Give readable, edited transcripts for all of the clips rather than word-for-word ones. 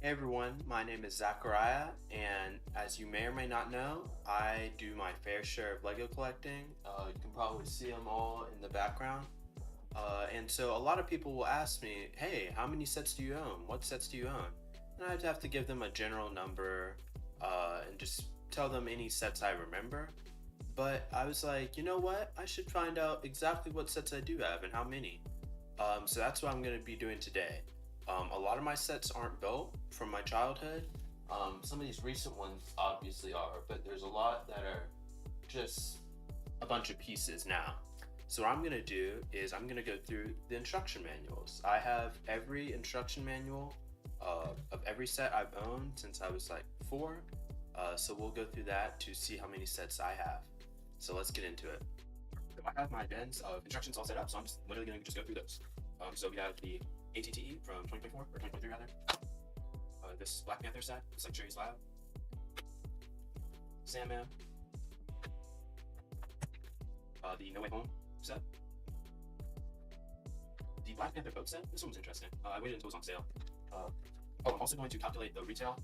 Hey everyone, my name is Zachariah, and as you may or may not know, I do my fair share of Lego collecting. You can probably see them all in the background. And so a lot of people will ask me, hey, how many sets do you own? What sets do you own? And I'd have to give them a general number and just tell them any sets I remember. But I was like, you know what? I should find out exactly what sets I do have and how many. So that's what I'm going to be doing today. A lot of my sets aren't built from my childhood. Some of these recent ones obviously are, but there's a lot that are just a bunch of pieces now. So what I'm going to do is I'm going to go through the instruction manuals. I have every instruction manual of every set I've owned since I was like 4. So we'll go through that to see how many sets I have. So let's get into it. So I have my bins of instructions all set up, so I'm just literally going to just go through those. So we have the ATTE from 2024, or 2023 rather. This Black Panther set, it's like Cherry's Lab. Sandman. The No Way Home set. The Black Panther boat set, this one was interesting. I waited until it was on sale. I'm also going to calculate the retail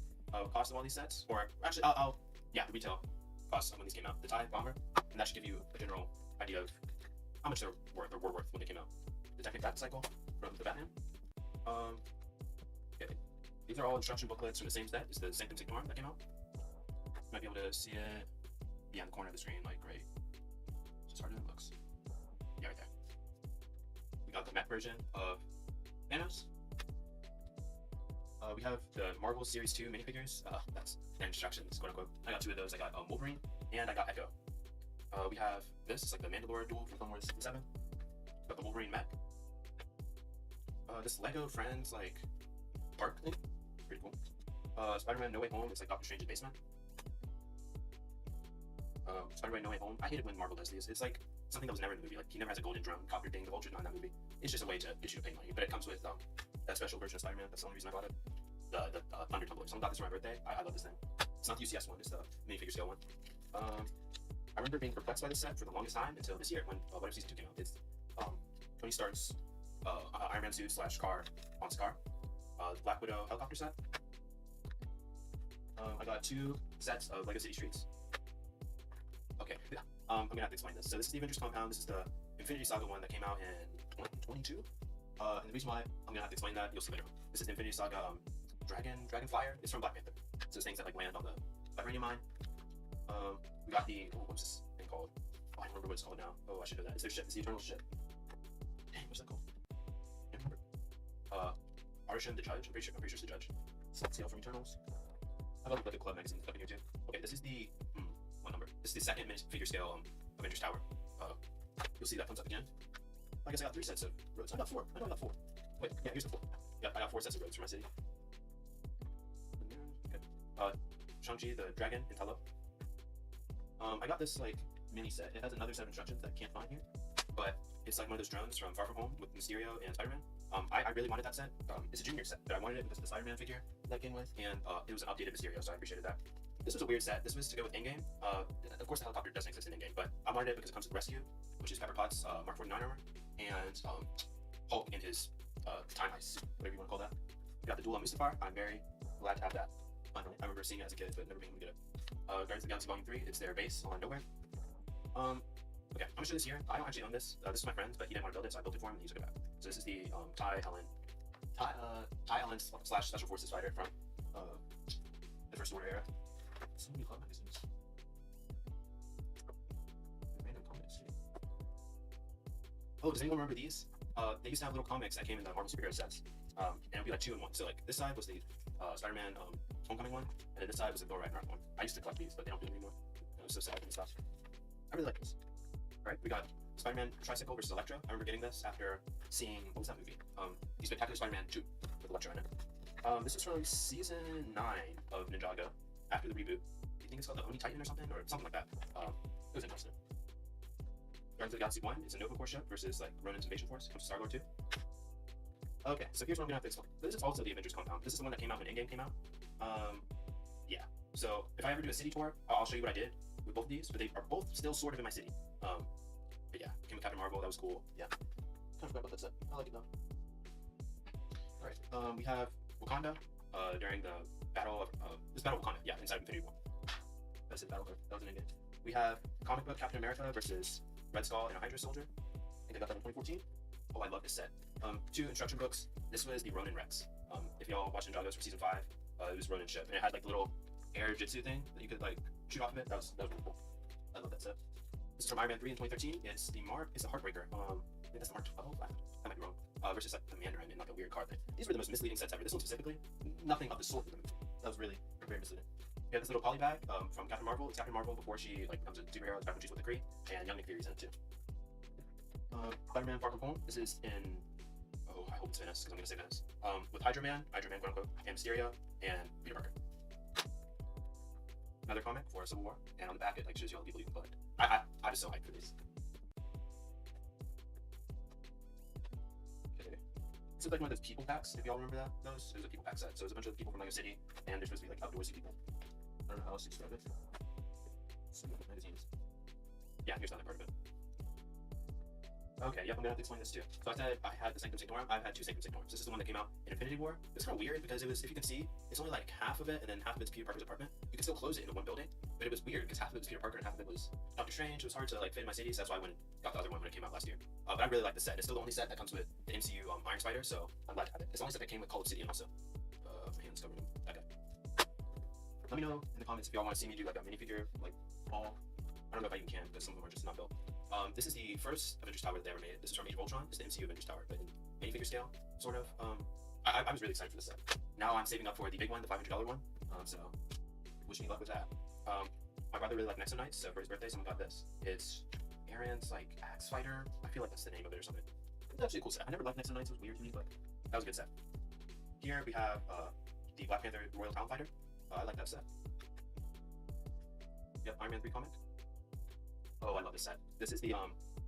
cost of all these sets, or actually, the retail cost when these came out. The TIE Bomber, and that should give you a general idea of how much they're worth or were worth when they came out. The Detective Cycle from the Batman. Okay. These are all instruction booklets from the same set. It's the Sanctum Sanctorum that came out. You might be able to see it. Yeah, in the corner of the screen, like right. Just harder than it looks. Yeah, right there. We got the mech version of Thanos. We have the Marvel Series 2 minifigures. That's their instructions, quote unquote. I got 2 of those. I got Wolverine and I got Echo. We have this. It's like the Mandalore duel from Clone Wars 7. Got the Wolverine mech. This Lego Friends like park thing, pretty cool. Spider-Man No Way Home, it's like Doctor Strange's basement. Spider-Man No Way Home, I hate it when Marvel does these. It's like something that was never in the movie. Like he never has a golden drum copter thing, the Vulture's not in that movie. It's just a way to get you to pay money, but it comes with that special version of Spider-Man. That's the only reason I bought it. The Thunder Tumbler. Someone got this for my birthday. I love this thing. It's not the UCS one, it's the minifigure scale one. I remember being perplexed by this set for the longest time until this year when What If Season 2 came out. It's Tony Stark's Iron Man suit / car on Scar. Black Widow helicopter set. I got 2 sets of Lego City Streets. Okay, I'm gonna have to explain this. So this is the Avengers compound. This is the Infinity Saga one that came out in 2022. And the reason why I'm gonna have to explain that, you'll see later. This is the Infinity Saga Dragon Flyer. It's from Black Panther. So it's things that like land on the vibranium mine. We got the what's this thing called? Oh, I don't remember what it's called now. Oh, I should know that. It's their ship. It's the Eternal ship. Dang, what's that called? I can't remember. Arshan the Judge. I'm pretty sure it's the Judge. Sail from Eternals. I love like a club magazine stuff in here too. Okay, this is the what number? This is the second figure scale Avengers Tower. You'll see that comes up again. I guess I got 3 sets of roads. I got 4. I know I got 4. Wait, yeah, here's the 4. Yeah, I got 4 sets of roads for my city. Okay. Shang-Chi the Dragon in Talo. I got this like mini set. It has another set of instructions that I can't find here, but it's like one of those drones from Far From Home with Mysterio and Spider-Man. I really wanted that set. It's a junior set, but I wanted it because of the Spider-Man figure that came with, and it was an updated Mysterio, so I appreciated that. This was a weird set. This was to go with Endgame. Of course, the helicopter doesn't exist in Endgame, but I wanted it because it comes with Rescue, which is Pepper Potts' Mark 49 armor, and Hulk in his time ice suit, whatever you want to call that. We got the Duel on Mustafar. I'm very glad to have that. Finally, I remember seeing it as a kid, but never being able to get it. Guardians of the Galaxy Volume 3. It's their base on Nowhere. Okay, I'm gonna show this here. I don't actually own this. This is my friend's, but he didn't want to build it, so I built it for him and he took it back. So this is the Ty Ellen / Special Forces fighter from the First Order era. So many club magazines. Random comics. Oh, does anyone remember these? They used to have little comics that came in the Marvel superhero sets, and it would be like 2 in 1. So like this side was the Spider-Man Homecoming one, and then this side was the Thor Ragnarok one. I used to collect these, but they don't do them anymore. It was so sad and stuff. I really like this. Alright, we got Spider-Man Tricycle versus Electro. I remember getting this after seeing, what was that movie? The Spectacular Spider-Man 2 with Electro in it. This is from season 9 of Ninjago, after the reboot. Do you think it's called the Oni Titan or something like that? It was interesting. Guardians of the Galaxy 1 is a Nova Corps ship versus like Ronin's Invasion Force. Comes to Star-Lord 2. Okay, so here's what I'm gonna have to explain. This is also the Avengers compound. This is the one that came out when Endgame came out. Yeah. So if I ever do a city tour, I'll show you what I did with both of these, but they are both still sort of in my city. But yeah, came with Captain Marvel. That was cool. Yeah. Kind of forgot about that set. I like it though. All right. We have Wakanda. during the battle of this Battle of Wakanda, yeah, inside Infinity War. That's the battle of that was in India. We have comic book Captain America versus Red Skull and a Hydra soldier. I think I got that in 2014. Oh, I love this set. 2 instruction books. This was the Ronin Rex. If y'all watched Ninjagos for season 5, it was Ronin ship, and it had like a little air jitsu thing that you could like shoot off of it. That was really cool. I love that set. This is from Iron Man 3 in 2013. It's the Heartbreaker. I think that's the Mark 12. I might be wrong. Versus like the Mandarin and like a weird card thing. These were the most misleading sets ever. This one specifically, nothing of the sort. That was really very misleading. We have this little poly bag from Captain Marvel. It's Captain Marvel before she like becomes a superhero. It's back when she's with the Kree, and Young Nick Fury's in it too. Spider-Man Far From Home. This is in, oh, I hope it's Venice because I'm gonna say Venice. With Hydra Man, quote unquote, and Mysterio, and Peter Parker. Another comic for Civil War, and on the back it like shows you all the people you can collect. I was so hyped for these. Okay, this is like one of those people packs. If y'all remember that, those it was a people pack set. So it was a bunch of people from Lego City, and they're supposed to be like outdoorsy people. I don't know how else to describe it. Some magazines. Yeah, here's the other part of it. Okay, yep, I'm gonna have to explain this too. So I said I had the Sanctum Sanctorum. I've had 2 Sanctum Sanctorums. This is the one that came out in Infinity War. It's kind of weird because it was, if you can see, it's only like half of it, and then half of it's Peter Parker's apartment. You can still close it into one building, but it was weird because half of it was Peter Parker and half of it was Doctor Strange. It was hard to like fit in my cities. That's why I went and got the other one when it came out last year. But I really like the set. It's still the only set that comes with the MCU Iron Spider, so I'm glad to have it. It's the only set that came with Call Obsidian also. My hand's covered in that guy. Let me know in the comments if y'all want to see me do like a minifigure, like all. I don't know if I even can because some of them are just not built. This is the first Avengers Tower that they ever made. This is from Age of Ultron. It's the MCU Avengers Tower, but in minifigure scale, sort of. I was really excited for this set. Now I'm saving up for the big one, the $500 one. So wish me luck with that. My brother really liked Nexo Knights, so for his birthday, someone got this. It's Aaron's like Axe Fighter. I feel like that's the name of it or something. It's actually a cool set. I never liked Nexo Knights. It was weird to me, but that was a good set. Here we have the Black Panther Royal Talon Fighter. I like that set. Yep, Iron Man 3 comic. Oh, I love this set. This is the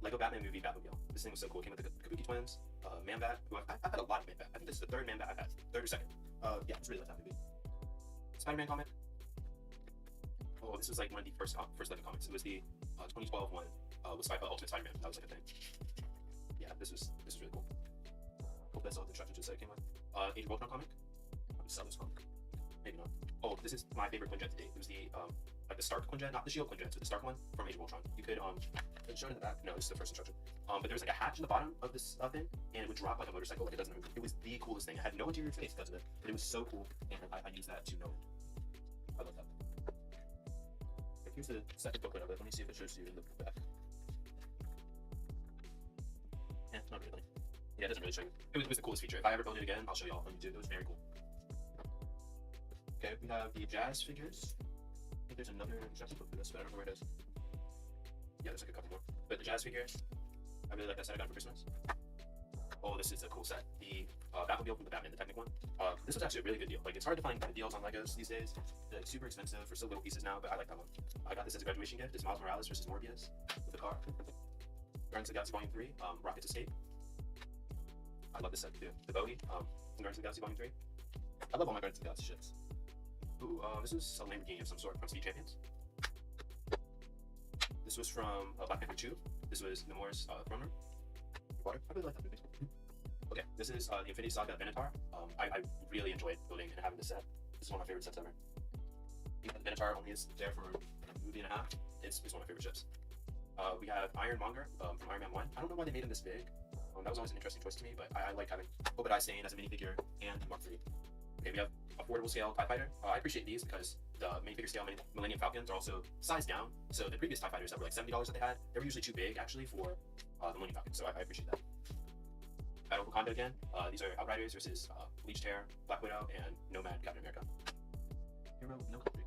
Lego Batman movie Batmobile. This thing was so cool. It came with the Kabuki twins, Man-Bat, who I've had a lot of Man-Bat. I think this is the 3rd Man-Bat I've had. 3rd or 2nd. Yeah, it's really like that movie. Spider-Man comic. Oh, this was like one of the first Lego comics. It was the 2012 one with Ultimate Spider-Man. That was like a thing. Yeah, this was really cool. Hope that's all the instructions that it came with. Age of Ultron comic. I'm gonna sell this comic. Maybe not. Oh, this is my favorite Quinjet to date. It was the like the Stark Quinjet, not the Shield Quinjet, but the Stark one from Age of Ultron. You could it's shown in the back. No, this is the first instruction. But there was like a hatch in the bottom of this thing, and it would drop like a motorcycle, like it doesn't move. It was the coolest thing. It had no interior space because of it, but it was so cool, and I used that to know. I love that. Okay, here's the second booklet of it. Let me see if it shows you in the back. Yeah, not really. Yeah, it doesn't really show you. It was the coolest feature. If I ever build it again, I'll show y'all on YouTube. It was very cool. Okay, we have the Jazz figures. I think there's another instruction book for this, but I don't know where it is. Yeah, there's like a couple more. But the Jazz figures, I really like that set I got for Christmas. Oh, this is a cool set. The Batmobile from the Batman, the Technic one. This was actually a really good deal. Like, it's hard to find good deals on Legos these days. They're like super expensive for so little pieces now, but I like that one. I got this as a graduation gift. It's Miles Morales versus Morbius with the car. Guardians of the Galaxy Volume 3, Rocket's Escape. I love this set too. The Bowie from Guardians of the Galaxy Volume 3. I love all my Guardians of the Galaxy ships. Ooh, this is a Lamborghini of some sort from Speed Champions. This was from Black Panther 2. This was Namor's throne room. Water. I really like that movie. Okay, this is the Infinity Saga Venator. I really enjoyed building and having this set. This is one of my favorite sets ever. Even the Venator only is there for a movie and a half. It's one of my favorite ships. We have Ironmonger from Iron Man 1. I don't know why they made him this big. That was always an interesting choice to me, but I like having Obadiah Stane as a minifigure and Mark III. Okay, we have affordable scale TIE Fighter. I appreciate these because the minifigure scale Millennium Falcons are also sized down. So the previous TIE Fighters that were like $70 that they had, they were usually too big actually for the Millennium Falcon. So I appreciate that. Battle of Wakanda again. These are Outriders versus Bleached Hair, Black Widow, and Nomad Captain America. Hero no country.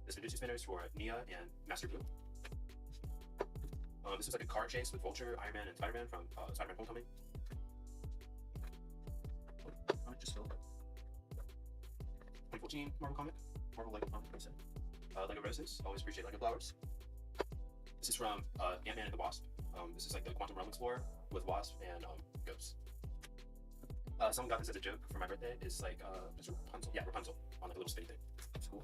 This Fujitsu spinners for Nia and Master Blue. This was like a car chase with Vulture, Iron Man, and Spider-Man from Spider-Man Homecoming. Oh, just filled. 2014 Marvel comic. Marvel Lego comic, I said. Lego Roses. Always appreciate Lego flowers. This is from Ant-Man and the Wasp. This is like the Quantum Realm Explorer with Wasp and Ghosts. Someone got this as a joke for my birthday. It's like it's Rapunzel. Yeah, Rapunzel on like a little spinny thing. It's cool.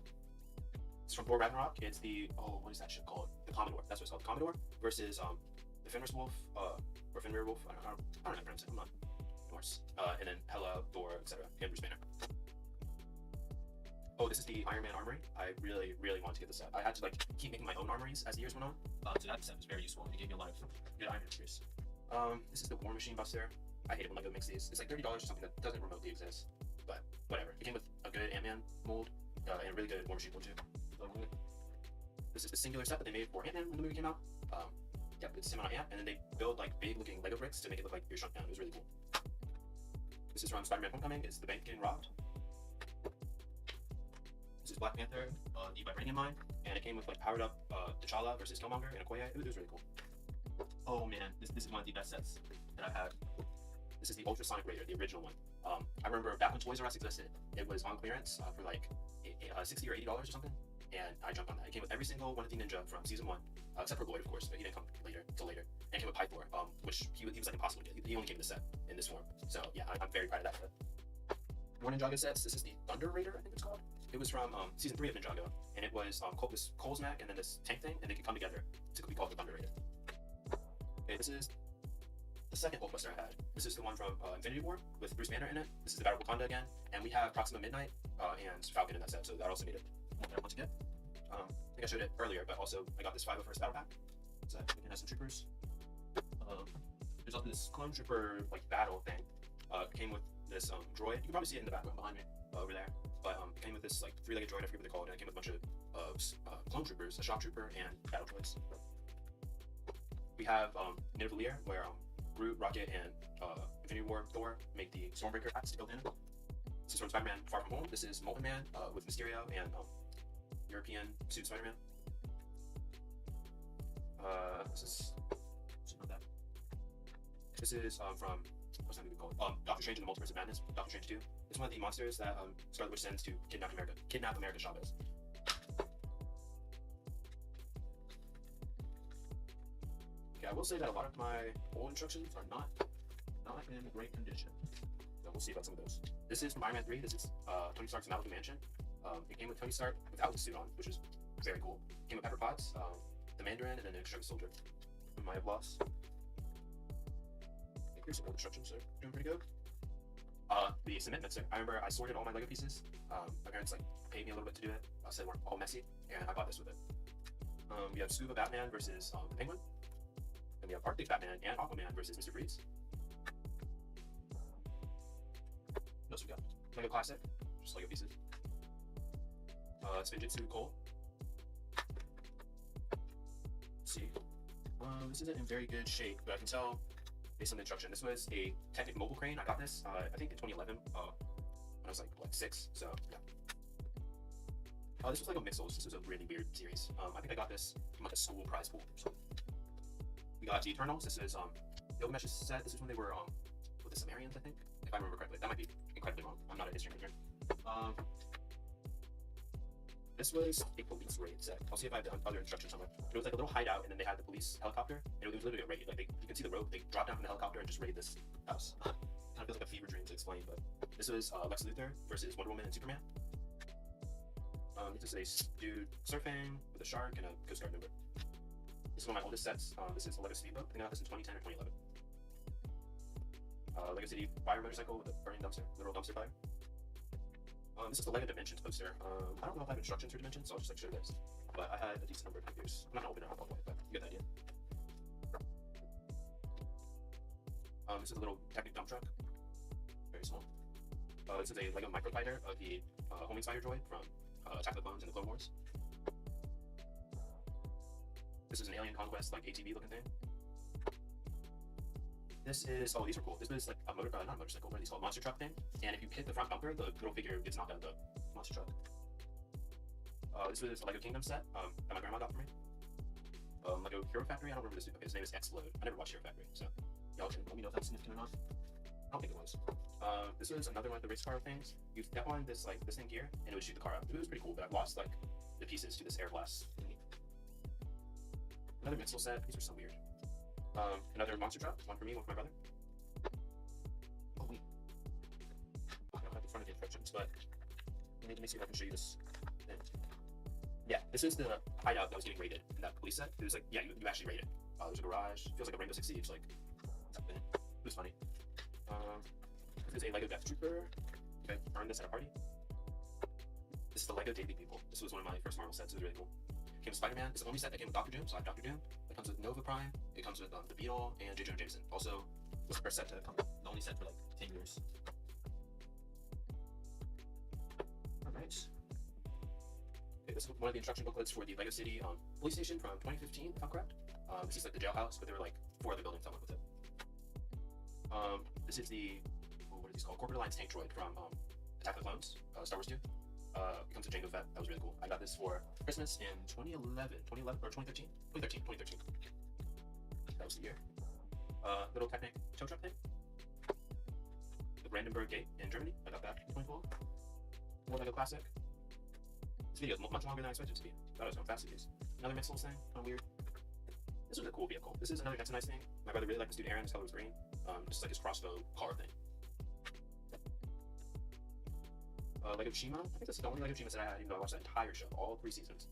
It's from Thor Ragnarok. It's the what is that ship called? The Commodore. That's what it's called. The Commodore versus the Fenris Wolf or Fenrir Wolf. I don't know how to pronounce it. I'm not Norse. And then Hela, Thor, etc. And Bruce Banner. Oh, this is the Iron Man armory. I really, really wanted to get this set. I had to like keep making my own armories as the years went on. So that set was very useful. It gave me a lot of good Iron Man figures. This is the War Machine Buster. I hate it when LEGO makes these. It's like $30 or something that doesn't remotely exist, but whatever. It came with a good Ant-Man mold and a really good War Machine mold too. This is the singular set that they made for Ant-Man when the movie came out. Yep, it's him on Ant, and then they build like big looking Lego bricks to make it look like you're shrunk down. It was really cool. This is from Spider-Man Homecoming. It's the bank getting robbed. This is Black Panther, the Vibranium mine, and it came with like powered up T'Challa versus Killmonger and Okoye. It was really cool. Oh man, this is one of the best sets that I've had. This is the Ultrasonic Raider, the original one. I remember back when Toys R Us existed, it was on clearance for like $60 or $80 or something, and I jumped on that. It came with every single one of the Ninja from season 1, except for Lloyd, of course, but he didn't come till later. And it came with Pythor, which he was like impossible to get. He only came in the set in this form. So yeah, I'm very proud of that set. More Ninjago sets. This is the Thunder Raider, I think it's called. It was from season 3 of Ninjago, and it was this Cole's mech and then this tank thing, and they could come together to be called the Thunder Raider. Okay, this is the second Hulkbuster I had. This is the one from Infinity War with Bruce Banner in it. This is the Battle of Wakanda again, and we have Proxima Midnight and Falcon in that set, so that also made it one that I want to get. I think I showed it earlier, but also I got this 501st Battle Pack, so we can have some troopers. There's also this clone trooper like battle thing. Came with this droid. You can probably see it in the background behind me over there. But it came with this like 3-legged droid. I forget what they call it. And it came with a bunch of clone troopers, a shock trooper, and battle droids. We have Nidavellir, where Groot, Rocket, and Infinity War Thor make the Stormbreaker hats to build in. This is from Spider-Man Far From Home. This is Molten Man with Mysterio and European suit Spider-Man. This is from what's that movie called? Doctor Strange and the Multiverse of Madness. Doctor Strange 2. It's one of the monsters that Scarlet Witch sends to kidnap America Chavez. Okay, I will say that a lot of my old instructions are not in great condition. So we'll see about some of those. This is from Iron Man 3. This is Tony Stark's Malibu Mansion. It came with Tony Stark without the suit on, which is very cool. It came with Pepper Potts, the Mandarin, and then an extreme soldier. I have lost. Here's some old instructions. They're doing pretty good. The cement mixer. I remember I sorted all my Lego pieces. My parents like paid me a little bit to do it. I said we're all messy, and I bought this with it. We have Scuba Batman versus the Penguin. And we have Arctic Batman and Aquaman versus Mr. Freeze. What else we got? Lego Classic, just Lego pieces. Spinjitzu Cole. Let's see. This isn't in very good shape, but I can tell based on the instruction. This was a Technic mobile crane. I got this, I think in 2011, when I was like, what, 6? So, yeah. This was like a Mixels. This was a really weird series. I think I got this from like a school prize pool. So. We got the Eternals. This is Gilgamesh's set. This is when they were with the Sumerians, I think, if I remember correctly. That might be incredibly wrong. I'm not a history major. This was a police raid set. I'll see if I have the other instructions somewhere. It was like a little hideout, and then they had the police helicopter, and it was literally a raid. Like you can see the road. They dropped down from the helicopter and just raid this house. Kind of feels like a fever dream to explain, but this was Lex Luthor versus Wonder Woman and Superman. This is a dude surfing with a shark and a Coast Guard member. This is one of my oldest sets. This is a Lego Speedboat. I think I got this in 2010 or 2011. Lego City fire motorcycle with a burning dumpster, literal dumpster fire. This is the Lego Dimensions poster. I don't know if I have instructions for Dimensions, so I'll just like show this. But I had a decent number of figures. I'm not gonna open it up all the way, but you get the idea. This is a little Technic dump truck. Very small. This is a Lego microfighter of the homing spider droid from Attack of the Clones and the Clone Wars. This is an Alien Conquest like ATV looking thing. This is, oh, these are cool. This is like a not a motorcycle, what are these called? Monster truck thing. And if you hit the front bumper, the little figure gets knocked out of the monster truck. This was a Lego Kingdom set that my grandma got for me. Lego Hero Factory, I don't remember this. Okay, his name is Explode. I never watched Hero Factory, so y'all can let me know if that's significant or not. I don't think it was. This was another one of the race car things. You step on this like this thing here, and it would shoot the car up. It was pretty cool, but I've lost like the pieces to this air blast thingy. Another Mixel set. These are so weird. Another monster truck. One for me, one for my brother. Oh wait. I don't have the front of the instructions, but let me see if I can show you this thing. Yeah, this is the hideout that was getting raided in that police set. It was like, yeah, you actually raid it. There's a garage. Feels like a Rainbow Six Siege. Like, it was funny. This is a Lego Death Trooper. Okay, earned this at a party. This is the Lego Daily People. This was one of my first Marvel sets. It was really cool. Came with Spider-Man. It's the only set that came with Doctor Doom, so I have Doctor Doom. It comes with Nova Prime. It comes with the Beetle and J. Jonah Jameson. Also, it was the first set to come. The only set for like 10 years. Alright. Okay, this is one of the instruction booklets for the Lego City police station from 2015, if I'm correct. This is like the jailhouse, but there were like 4 other buildings that went with it. This is the, what are these called? Corporate Alliance tank droid from Attack of the Clones, Star Wars 2. It comes with Jango Fett. That was really cool. I got this for Christmas in 2011 or 2013? 2013. That was the year. Little Technic tow truck thing. The Brandenburg Gate in Germany. I got that in 2012. More like a classic. This video is much longer than I expected it to be. I thought it was going fast it is. Another Mixels thing, kind of weird. This was a cool vehicle. This is another That's a Nice thing. My brother really liked this dude Aaron. His color was green. Just like his crossbow car thing. Lego Shima. I think this is the only Lego Shima set I had, even though I watched that entire show, all 3 seasons.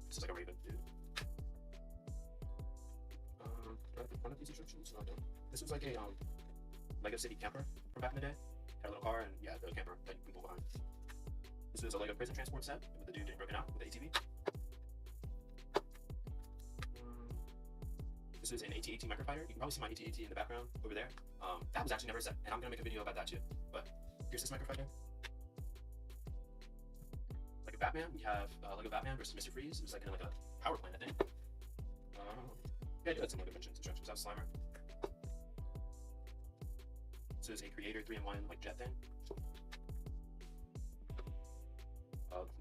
This is like a Raven dude. Do I have in front of these instructions? No, I don't. This was like a Lego City camper from back in the day. Had a little car and yeah, the camper that you can pull behind. This was a Lego prison transport set with the dude getting broken out with the ATV. This is an AT-AT microfighter. You can probably see my AT-AT in the background over there. That was actually never a set, and I'm gonna make a video about that too. But here's this microfighter. Like a Batman, we have Lego Batman versus Mr. Freeze. It was like in like a power plant, I think. Yeah, I do have some Lego dimensions instructions. That was Slimer. This is a Creator 3-in-1 like jet thing.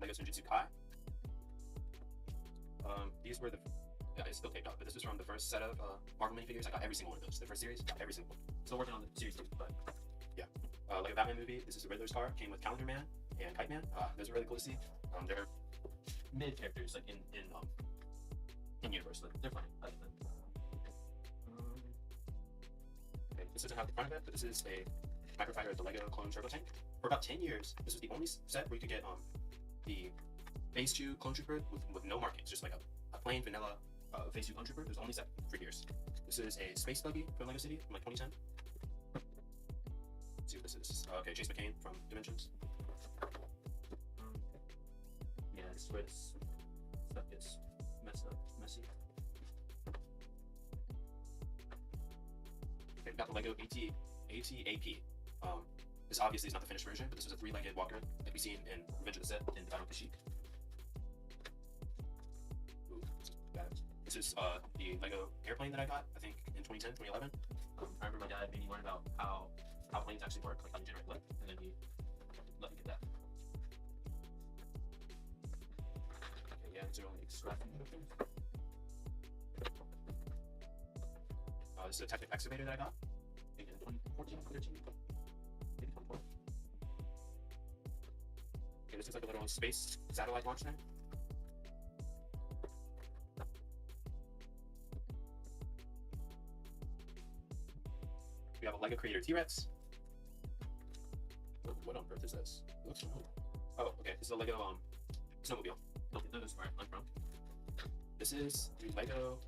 Lego Ninjutsu Kai. These were the it's still taped up, but this was from the first set of Marvel minifigures. I got every single one of those. The first series, got every single one. Still working on the series 2, but yeah. Lego Batman movie. This is the Riddler's car. Came with Calendar Man and Kite Man. Those are really cool to see. They're mid characters, like in universe. Like, they're funny. I like them. Okay, this doesn't have the front of it, but this is a microfighter at the Lego Clone Turbo Tank. For about 10 years, this was the only set where you could get the Phase 2 Clone Trooper with no markings, just like a plain vanilla Phase 2 Clone Trooper. It was only set for years. This is a space buggy from Lego City from like 2010. Let's see what this is. Okay, Chase McCain from Dimensions. Yeah, this is where this stuff gets messy. Okay, we got the Lego AT-AP. This obviously is not the finished version, but this was a 3-legged walker like we seen in Revenge of the Sith in the Battle of Kashyyyk. This is the Lego airplane that I got, I think, in 2010, 2011. I remember my dad made me learn about how planes actually work, like how they generate lift, and then he let me get that. Okay, yeah, these are only extracting things. This is a Technic excavator that I got, I think in 2014, 2013, maybe 2012. Okay, this is like a little space satellite launch thing. We have a Lego Creator T-Rex. What on earth is this? It looks familiar. Oh, okay. This is a Lego snowmobile. Don't get those where I'm from. This is the Lego.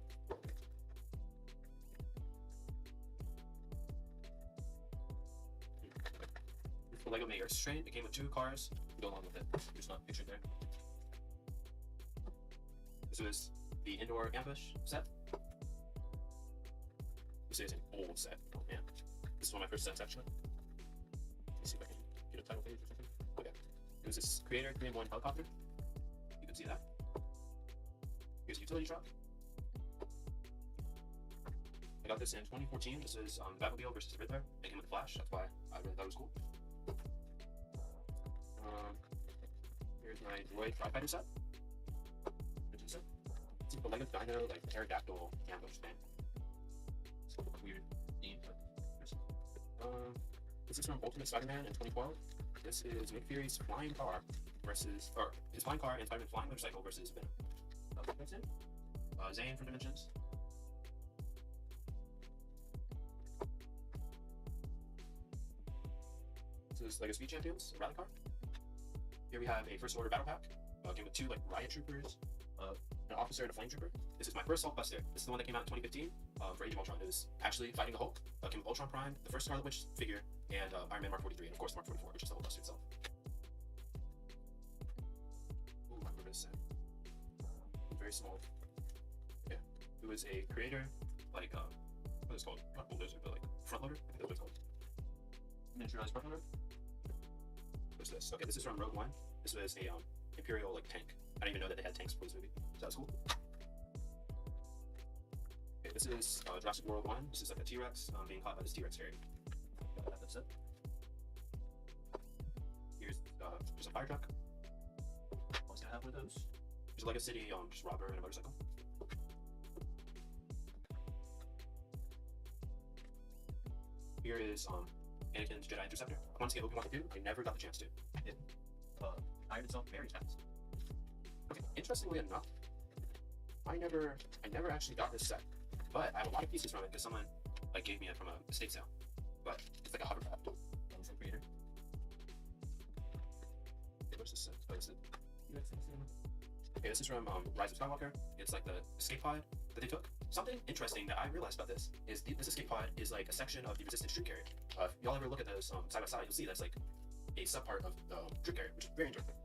It's the Lego Mayor's Train. It came with 2 cars to go along with it. There's not pictured there. This was the indoor ambush set. This is an old set. Oh man. This is one of my first sets actually. Let's see if I can get a title page or something. Okay. It was this Creator 3-in-1 helicopter. You can see that. Here's a utility truck. I got this in 2014. This is Batmobile versus Riddler. It came with Flash. That's why I really thought it was cool. Here's my droid firefighter set. It's a Lego Dino like pterodactyl ambush thing. Weird theme, but this is from Ultimate Spider-Man in 2012. This is Nick Fury's flying car versus, or his flying car and Spider-Man's flying motorcycle versus Venom. That's it. Zane from Dimensions. This is Lego Speed Champions, a rally car. Here we have a First Order battle pack. Came with 2 like riot troopers, an officer and a flame trooper. This is my first Hulkbuster. This is the one that came out in 2015 for Age of Ultron. It was actually fighting the Hulk. Came with Ultron Prime, the first Scarlet Witch figure, and Iron Man Mark 43, and of course Mark 44, which is the Hulkbuster itself. for this set. Very small. Yeah. It was a creator, like what is it called? Not bulldozer, but like front loader. I think that's what it's called. Miniaturized front loader. What's this? Okay, this is from Rogue One. This was a Imperial like tank. I didn't even know that they had tanks for this movie. So that was cool. Okay, this is Jurassic World 1. This is like a T-Rex being caught by this T-Rex fairy. That's it. Here's a fire truck. Always gotta have one of those. Here's a Lego City just robber and a motorcycle. Here is Anakin's Jedi Interceptor. I wanted to get Obi-Wan to do. I never got the chance to. It fired itself very fast. Okay, interestingly enough, I never actually got this set, but I have a lot of pieces from it because someone like gave me it from a estate sale. But it's like a hovercraft. From creator. Okay, what's this set? Oh, this is okay, this is from Rise of Skywalker. It's like the escape pod that they took. Something interesting that I realized about this is this escape pod is like a section of the Resistance troop carrier. If y'all ever look at those side by side, you'll see that's like a subpart of the troop carrier, which is very interesting.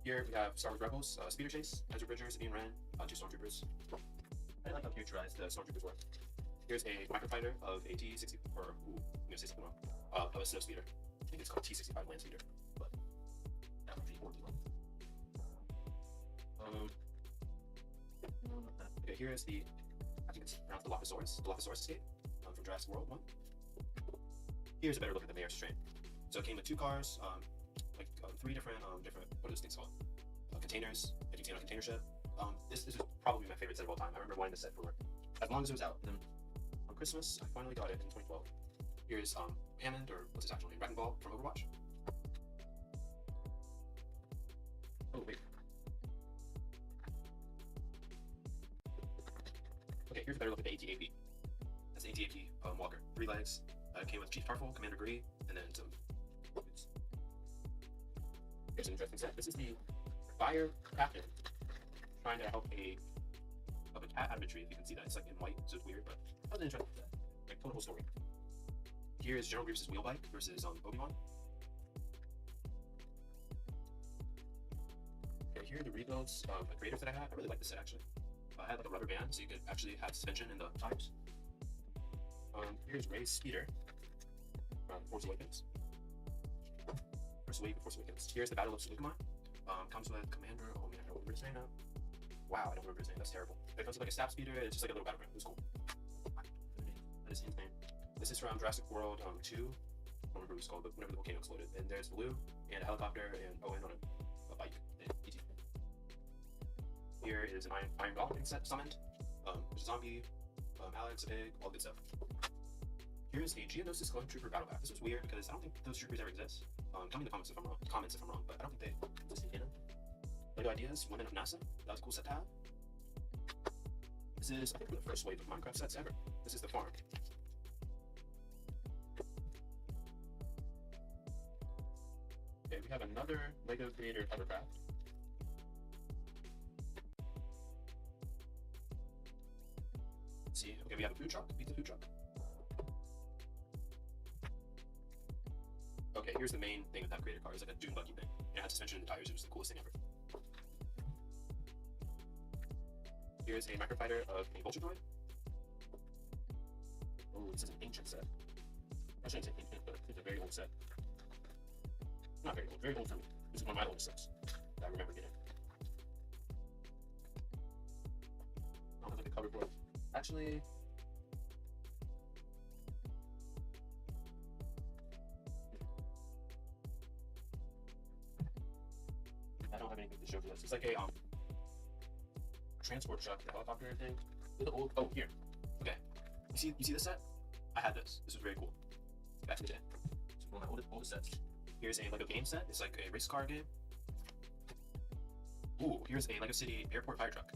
Here we have Star Wars Rebels, speeder chase, Ezra Bridger, Sabine Wren, 2 stormtroopers. I like how miniaturized the stormtroopers were. Here's a microfighter of a T-60, or I'm gonna say something wrong, of a snow speeder. I think it's called T-65 land speeder, but that would be more than one. Okay, here is the, I think it's pronounced the Dilophosaurus escape from Jurassic World 1. Here's a better look at the Mayor's train. So it came with 2 cars, like 3 different, what are those things called? Containers that you can see on a container ship. This is probably my favorite set of all time. I remember wanting this set for as long as it was out. And then on Christmas, I finally got it in 2012. Here's Hammond, or what's his actual name? Wrecking Ball from Overwatch. Oh, wait. Okay, here's a better look at the AT-AT. That's the AT-AT Walker. 3 legs. It came with Chief Tarful, Commander Gree, and then some boots. Here's an interesting set. This is the fire captain trying to help a cat out of a tree. If you can see that, it's like in white, so it's weird, but that was an interesting set. Like, told a whole story. Here is General Grievous' wheel bike versus Obi-Wan. Okay, here are the rebuilds of the creators that I have. I really like this set actually. I had like a rubber band, so you could actually have suspension in the tires. Here's Rey's speeder from Force Awakens. Force Awakens. Here's the Battle of Seleucumai. Comes with Commander. Oh man, I don't remember his name now. Wow, I don't remember his name. That's terrible. It comes with like a staff speeder. It's just like a little battleground. It was cool. That is insane. This is from Jurassic World 2. I don't remember what it's called, but whenever the volcano exploded. And there's Blue and a helicopter and Owen on a bike. Here is an Iron Golem set summoned. There's a zombie, Alex, a pig, all good stuff. Here's a Geonosis Clone Trooper battle pack. This was weird because I don't think those troopers ever exist. Tell me in the comments if I'm wrong, but I don't think they exist in canon. Lego Ideas, Women of NASA. That was a cool set to have. This is, I think, one of the first wave of Minecraft sets ever. This is the farm. Okay, we have another Lego Creator hovercraft. Let's see. Okay, we have a food truck, pizza food truck. Okay, here's the main thing with that creator car. It's like a dune buggy thing. And it had suspension in the tires. It was the coolest thing ever. Here's a microfighter of a vulture droid. Oh, this is an ancient set. I shouldn't say ancient, but it's a very old set. Not very old for me. This is one of my oldest sets that I remember getting. I don't have like a cover for it. Actually, I don't have anything to show for this. It's like a transport truck, the helicopter thing. Old, oh, here. Okay. You see this set? I had this. This was very cool. Back in the day. It's one of my oldest sets. Here's a Lego game set. It's like a race car game. Ooh, here's a Lego City airport fire truck.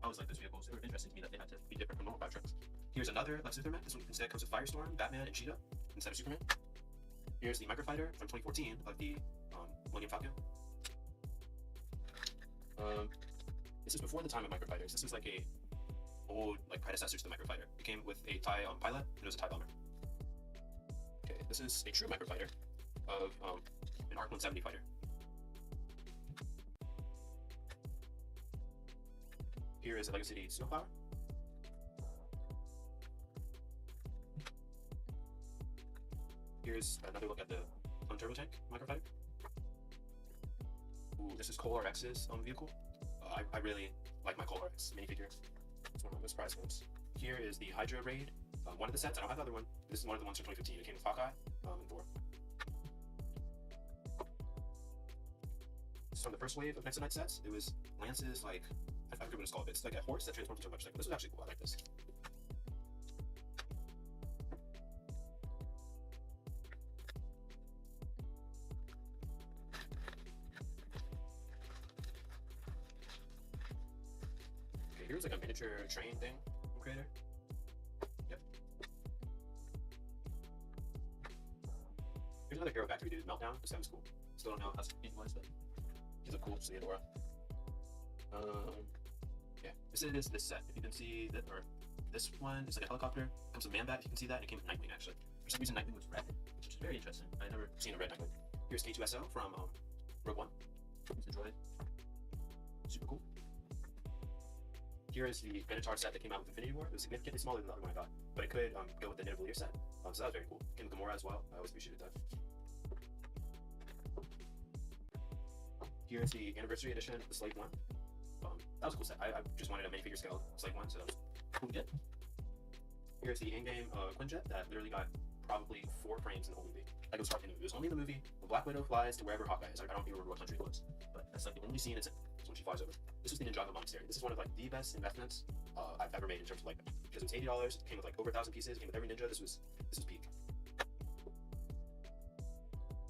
I always like those vehicles. They were interesting to me that they had to be different from normal fire trucks. Here's another Lex Luthor mech. This one instead comes with Firestorm, Batman, and Cheetah instead of Superman. Here's the microfighter from 2014 of the Millennium Falcon. This is before the time of microfighters. This was like a old predecessor to the microfighter. It came with a TIE pilot, and it was a TIE bomber. Okay, this is a true microfighter of an ARC-170 fighter. Here is a Lego City snowplower. Here's another look at the Turbo Tank microfighter. Ooh, this is Cole RX's vehicle. I really like my Cole RX minifigure. It's one of my most prized ones. Here is the Hydra Raid. One of the sets. I don't have the other one. This is one of the ones from 2015. It came with Hawkeye and Thor. This is from the first wave of Next to Night sets. It was Lance's, like, I forget what it's called. It's like a horse that transforms into a motorcycle. This was actually cool. I like this. Okay, here's like a miniature train thing from Creator. Yep. Here's another Hero Factory dude, Meltdown. This guy was cool. Still don't know how he was, but he's a cool Theodora. Yeah, this is this set. If you can see that, or this one, it's like a helicopter. It comes with Man Bat, if you can see that. And it came with Nightwing, actually. For some reason, Nightwing was red, which is very interesting. I've never seen a red Nightwing. Here's K2SO from Rogue One. It's a droid. Super cool. Here is the Benatar set that came out with Infinity War. It was significantly smaller than the other one I got, but it could go with the Nidavellir set. So that was very cool. Came with Gamora as well. I always appreciated that. Here's the anniversary edition of the Slave One. That was a cool set. I just wanted a minifigure scale Slave One, so that was cool to get. Here's the in-game Quinjet that literally got probably 4 frames in the whole movie. Like, it was hardly in the movie. It was only in the movie when Black Widow flies to wherever Hawkeye is. I don't even remember what country it was, but that's like the only scene it's in. It's when she flies over. This was the Ninjago Monastery. This is one of like the best investments I've ever made in terms of like, because it was $80. It came with like over 1,000 pieces. It came with every ninja. This was peak.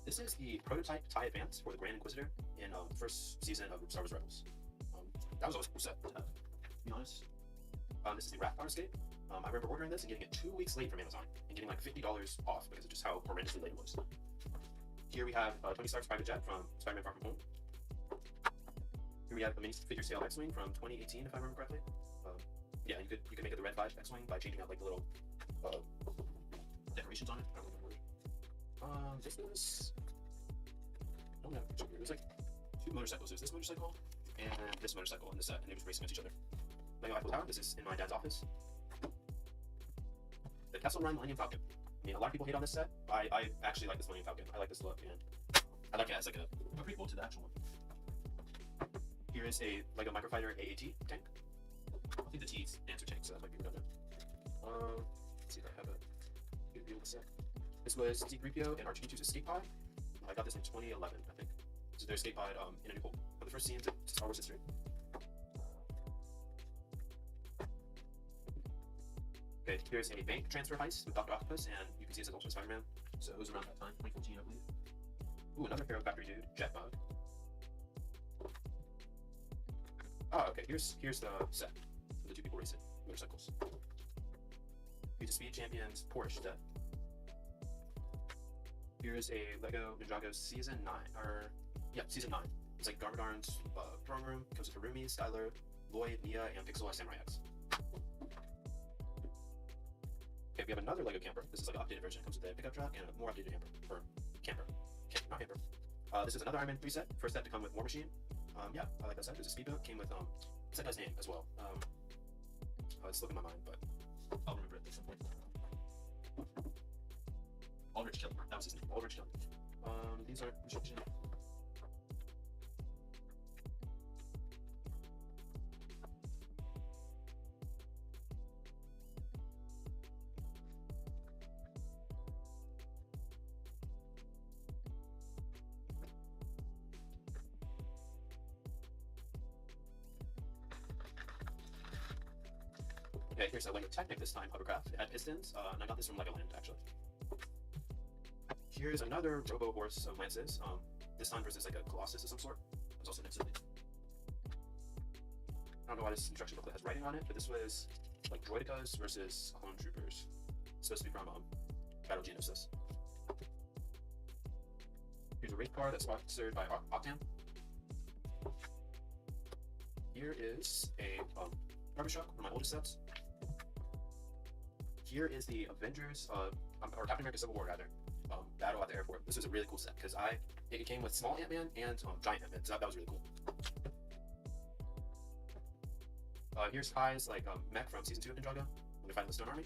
This is the prototype TIE Advance for the Grand Inquisitor in the first season of Star Wars Rebels. That was always a cool set, to be honest. This is the Wrath Power Escape. I remember ordering this and getting it 2 weeks late from Amazon and getting like $50 off because of just how horrendously late it was. Here we have Tony Stark's private jet from Spider-Man Far From Home. Here we have a minifigure scale X-Wing from 2018, if I remember correctly. Yeah, you could make it the Red 5 X-Wing by changing out like the little decorations on it. I don't remember the word. This was, I don't know. It was like 2 motorcycles. There's this motorcycle and this motorcycle in the set, and they were racing against each other. Lego Eiffel Tower. This is in my dad's office. The Kessel Run Millennium Falcon. I mean, a lot of people hate on this set. I actually like this Millennium Falcon. I like this look, and I like it as like a prequel to the actual one. Here is a Lego Microfighter AAT tank. I think the T answer tank, so that might be redundant. Let's see if I have a good view of the set. This was C-3PO and R2-D2's escape pod. I got this in 2011, I think. This is their escape pod in a new hole. One of the first scenes of Star Wars history. Okay, here's a bank transfer heist with Dr. Octopus, and you can see it says Ultimate Spider-Man. So it was around that time, 2014, I believe. Ooh, another Hero Factory dude, Jetbug. Oh, okay, here's the set for the 2 people racing motorcycles. Here's a Speed Champions Porsche set. Here's a Lego Ninjago Season 9, Season 9. It's like Garmadarn's throne room. It comes with Harumi, Styler, Lloyd, Nia, and Pixel Samurai X. Okay, we have another Lego camper. This is like an updated version. It comes with a pickup truck and a more updated camper. Not camper. This is another Iron Man 3 set. First set to come with War Machine. Yeah, I like that set. There's a speedboat. Came with what's that guy's name as well? It's slipping my mind, but I'll remember it at some point. Aldrich Killer. That was his name. Aldrich Killer. These aren't restriction. Okay, here's a Lego Technic this time, hovercraft. It had pistons, and I got this from Legoland, actually. Here's another Robo Horse of Lances. This time versus like a Colossus of some sort. It's also next to me. I don't know why this instruction booklet has writing on it, but this was like Droidicas versus Clone Troopers. It's supposed to be from Battle Geonosis. Here's a race car that's sponsored by Octan. Here is a garbage truck, one of my oldest sets. Here is the Avengers, or Captain America Civil War rather, battle at the airport. This was a really cool set because it came with small Ant-Man and giant Ant-Man, so that was really cool. Here's Kai's like mech from season 2 of Ninjago when they fight the Stone Army.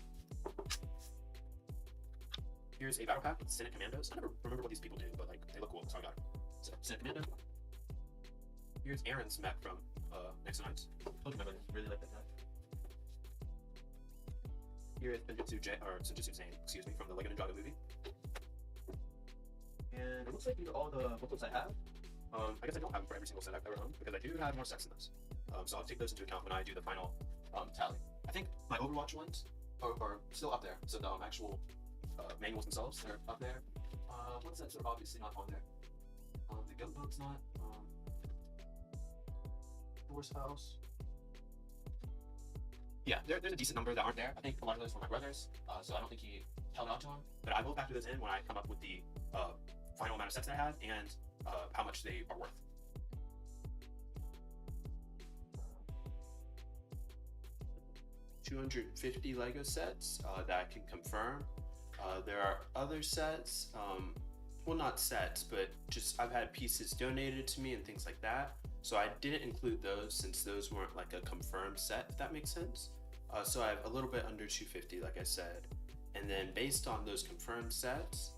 Here's a battle pack with Senate Commandos. I never remember what these people do, but like they look cool, so I got it. So Senate Commando. Here's Aaron's mech from Next to Nights. Told you my buddy really like that guy. Here is Senjutsu Zane, excuse me, from the Lego Ninjago movie. And it looks like these are all the booklets I have. I guess I don't have them for every single set I've ever owned because I do have more sets than this. So I'll take those into account when I do the final tally. I think my Overwatch ones are still up there. So the actual manuals themselves, they're up there. What sets are obviously not on there? The Goat Book's not. Force House. Yeah, there's a decent number that aren't there. I think a lot of those were my brother's, so I don't think he held out to them. But I will factor those in when I come up with the final amount of sets that I have and how much they are worth. $250 Lego sets that I can confirm. There are other sets, well, not sets, but just I've had pieces donated to me and things like that. So I didn't include those since those weren't like a confirmed set, if that makes sense. So I have a little bit under 250, like I said. And then based on those confirmed sets,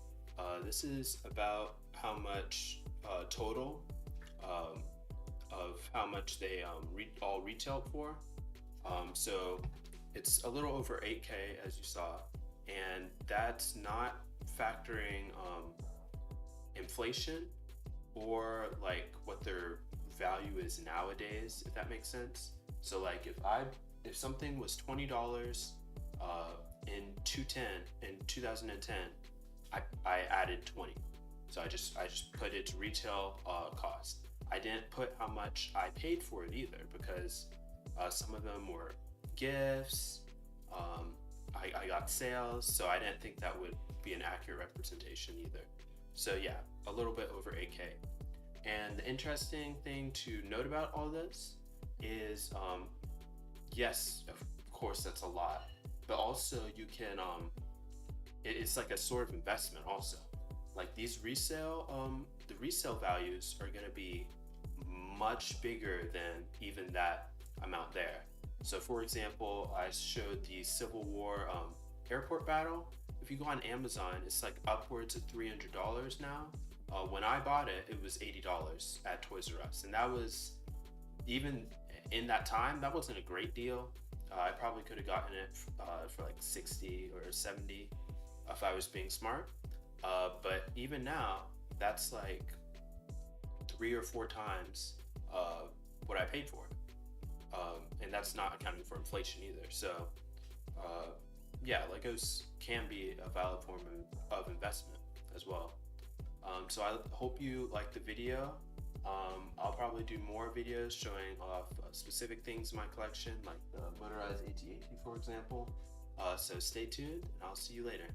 this is about how much total of how much they all retailed for. So it's a little over 8K as you saw, and that's not factoring inflation or like what their value is nowadays, if that makes sense. So like if something was $20 in 2010, I added 20. So I just put it to retail cost. I didn't put how much I paid for it either because some of them were gifts. I got sales, so I didn't think that would be an accurate representation either. So yeah, a little bit over 8K. And the interesting thing to note about all this is, yes, of course that's a lot, but also you can, it's like a sort of investment also. Like these resale, the resale values are gonna be much bigger than even that amount there. So for example, I showed the Civil War airport battle. If you go on Amazon, it's like upwards of $300 now. When I bought it, it was $80 at Toys R Us. And that was, even in that time, that wasn't a great deal. I probably could have gotten it for like 60 or 70 if I was being smart. But even now, that's like 3 or 4 times what I paid for it. And that's not accounting for inflation either. So yeah, Legos can be a valid form of investment as well. So I hope you liked the video. I'll probably do more videos showing off specific things in my collection, like the motorized AT-AT, for example. So stay tuned, and I'll see you later.